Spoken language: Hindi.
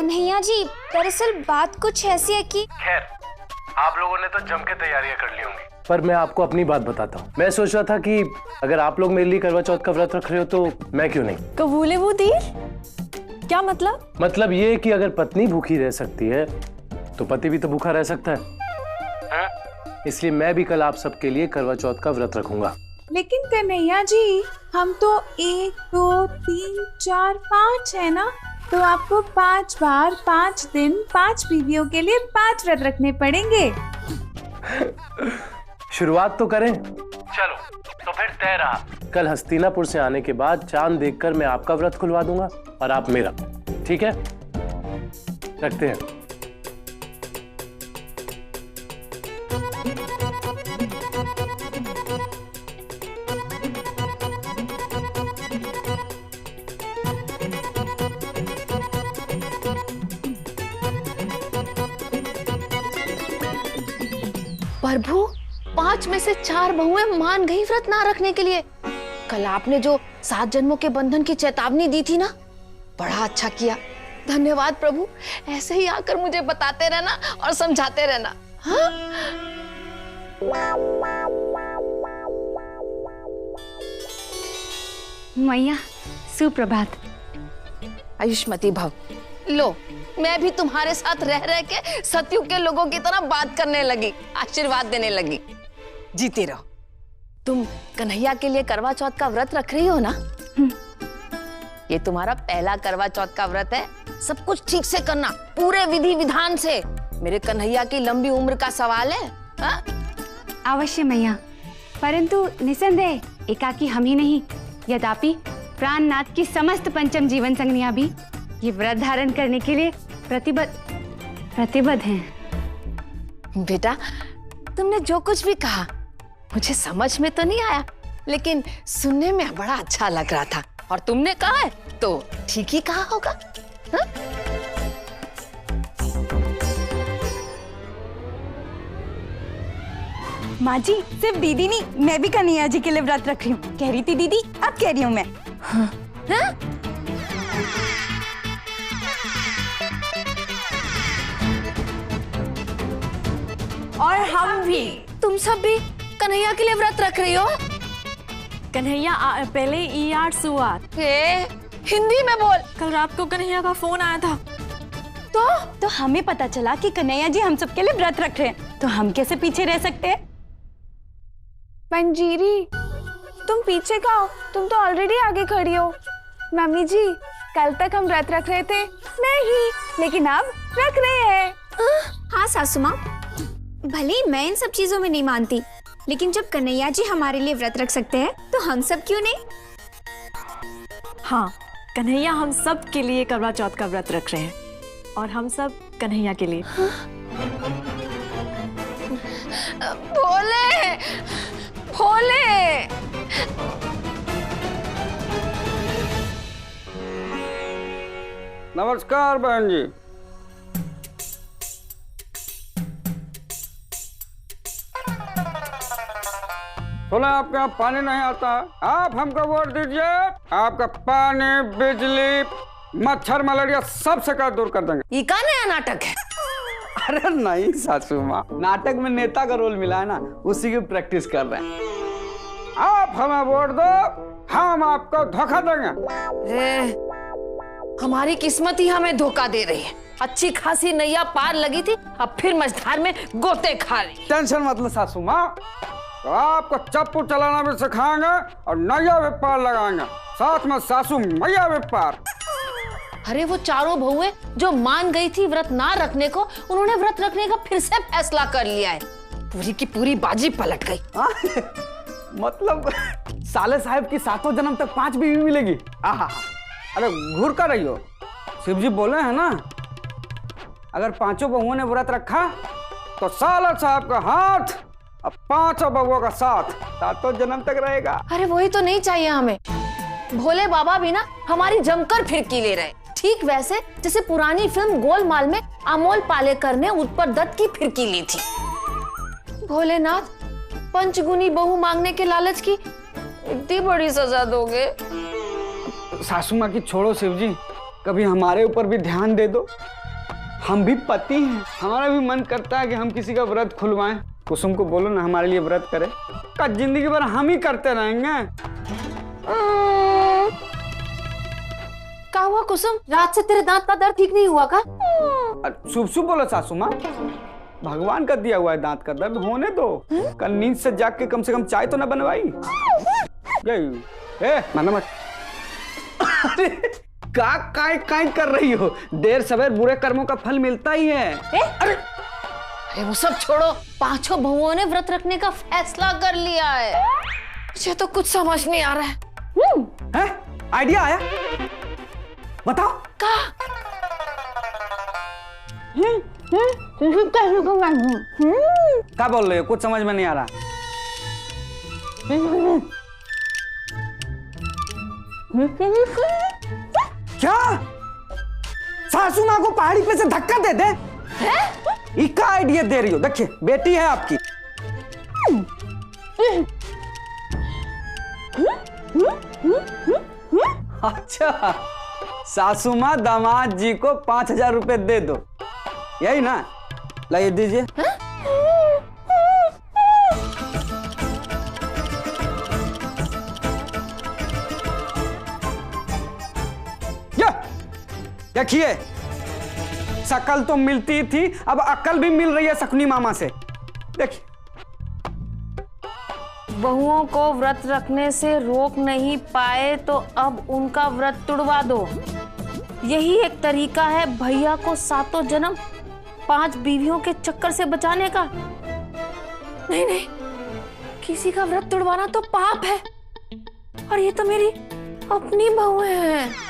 कन्हैया जी, दरअसल बात कुछ ऐसी है कि खैर, आप लोगों ने तो जम के तैयारियां कर ली होंगी, पर मैं आपको अपनी बात बताता हूँ। मैं सोच रहा था कि अगर आप लोग मेरे लिए करवा चौथ का व्रत रख रहे हो तो मैं क्यों नहीं। कबूले वो देर? क्या मतलब? मतलब ये कि अगर पत्नी भूखी रह सकती है तो पति भी तो भूखा रह सकता है। इसलिए मैं भी कल आप सबके लिए करवा चौथ का व्रत रखूंगा। लेकिन कन्हैया जी, हम तो 1, 2, 3, 4, 5 है ना, तो आपको 5 बार 5 दिन 5 बीवियों के लिए 5 व्रत रखने पड़ेंगे। शुरुआत तो करें। चलो तो फिर तय रहा, कल हस्तिनापुर से आने के बाद चांद देखकर मैं आपका व्रत खुलवा दूंगा और आप मेरा। ठीक है, रखते हैं। प्रभु, 5 में से 4 बहुएं मान गई व्रत ना रखने के लिए। कल आपने जो 7 जन्मों के बंधन की चेतावनी दी थी ना, बड़ा अच्छा किया। धन्यवाद प्रभु, ऐसे ही आकर मुझे बताते रहना और समझाते रहना। हाँ? मैया, सुप्रभात। आयुष्मती भव। लो, मैं भी तुम्हारे साथ रह रह के सतयुग के लोगों की तरह बात करने लगी, आशीर्वाद देने लगी। जीते रहो। तुम कन्हैया के लिए करवा चौथ का व्रत रख रही हो ना? ये तुम्हारा पहला करवा चौथ का व्रत है। सब कुछ ठीक से करना, पूरे विधि विधान से। मेरे कन्हैया की लंबी उम्र का सवाल है। हा? अवश्य मैया, परंतु निसंदेह एकाकी हम ही नहीं, यद्यपि प्राणनाथ की समस्त पंचम जीवन संगनियां भी ये व्रत धारण करने के लिए प्रतिबद्ध हैं। बेटा, तुमने जो कुछ भी कहा मुझे समझ में तो नहीं आया, लेकिन सुनने में बड़ा अच्छा लग रहा था। और तुमने कहा है तो ठीक ही कहा होगा। हा? माँ जी, सिर्फ दीदी नहीं, मैं भी कन्हैया जी के लिए व्रत रख रही हूँ। कह रही थी दीदी, अब कह रही हूँ मैं। हाँ? हाँ? और हम भी। तुम सब भी कन्हैया के लिए व्रत रख रही हो? कन्हैया पहले ईआर सुआर। हिंदी में बोल। कल रात को कन्हैया का फोन आया था, तो हमें पता चला कि कन्हैया जी हम सबके लिए व्रत रख रहे हैं, तो हम कैसे पीछे रह सकते हैं? मंजीरी, तुम पीछे का हो, तुम तो ऑलरेडी आगे खड़ी हो। मम्मी जी, कल तक हम व्रत रख रहे थे नहीं, लेकिन अब रख रहे हैं। हाँ सासू माँ, भले ही मैं इन सब चीजों में नहीं मानती, लेकिन जब कन्हैया जी हमारे लिए व्रत रख सकते हैं तो हम सब क्यों नहीं? हाँ, कन्हैया हम सब के लिए करवा चौथ का व्रत रख रहे हैं, और हम सब कन्हैया के लिए। भोले, भोले। नमस्कार बहन जी। सुना आपके यहाँ पानी नहीं आता है, आप हमको वोट दीजिए, आपका पानी, बिजली, मच्छर, मलेरिया सब शिकायत दूर कर देंगे। ये का नया नाटक है? अरे नहीं सासू माँ, नाटक में नेता का रोल मिला है ना, उसी की प्रैक्टिस कर रहे हैं। आप हमें वोट दो, हम आपको धोखा देंगे। हमारी किस्मत ही हमें धोखा दे रही है। अच्छी खासी नैया पार लगी थी, अब फिर मझधार में गोते खा रही। टेंशन मत लो सासू माँ, तो आपको चप्पू चलाना भी सिखाएंगे और नैया भी पार लगाएंगे, साथ में सासू मैया भी पार। अरे वो चारों बहुएं जो मान गई थी व्रत ना रखने को, उन्होंने व्रत रखने का फिर से फैसला कर लिया है। पूरी की पूरी बाजी पलट गई। मतलब साले साहब की 7 जन्म तक 5 बीवी मिलेगी। अरे घूर कर रही हो, शिव जी बोले हैं ना, अगर 5 बहुओं ने व्रत रखा तो साले साहब का हाथ अब 5 बहुओं का साथ 7 जन्म तक रहेगा। अरे वही तो नहीं चाहिए हमें। भोले बाबा भी ना हमारी जमकर फिरकी ले रहे, ठीक वैसे जैसे पुरानी फिल्म गोलमाल में अमोल पालेकर ने उत्पर दत्त की फिरकी ली थी। भोलेनाथ, पंचगुनी बहू मांगने के लालच की इतनी बड़ी सजा दोगे? सासू माँ की छोड़ो शिव जी, कभी हमारे ऊपर भी ध्यान दे दो। हम भी पति हैं, हमारा भी मन करता है कि हम किसी का व्रत खुलवाएं। कुसुम को बोलो ना हमारे लिए व्रत करे, का जिंदगी भर हम ही करते रहेंगे। क्या हुआ कुसुम, रात से तेरे दांत का दर्द ठीक नहीं हुआ का? शुभ शुभ बोलो सासू माँ, भगवान का दिया हुआ है दांत का दर्द, होने दो। कल नींद से जाग के कम से कम चाय तो ना बनवाई। माना मत। अरे का काय कर रही हो, देर सवेर बुरे कर्मों का फल मिलता ही है। अरे वो सब छोड़ो, पांचों बहुओं ने व्रत रखने का फैसला कर लिया है। मुझे तो कुछ समझ नहीं आ रहा है। आइडिया आया, बताओ। का क्या बोल रहे हो, कुछ समझ में नहीं आ रहा। क्या सासू माँ को पहाड़ी पे से धक्का दे दे? इसका आइडिया दे रही हो, देखिए बेटी है आपकी। अच्छा, सासू माँ दामाद जी को 5,000 रुपए दे दो, यही ना? लाइए दीजिए। देखिए, शकल तो मिलती थी, अब अकल भी मिल रही है शकुनी मामा से। देखिए, बहुओं को व्रत रखने से रोक नहीं पाए तो अब उनका व्रत तुड़वा दो। यही एक तरीका है भैया को 7 जन्म 5 बीवियों के चक्कर से बचाने का। नहीं नहीं, किसी का व्रत तुड़वाना तो पाप है, और ये तो मेरी अपनी बहुएं हैं।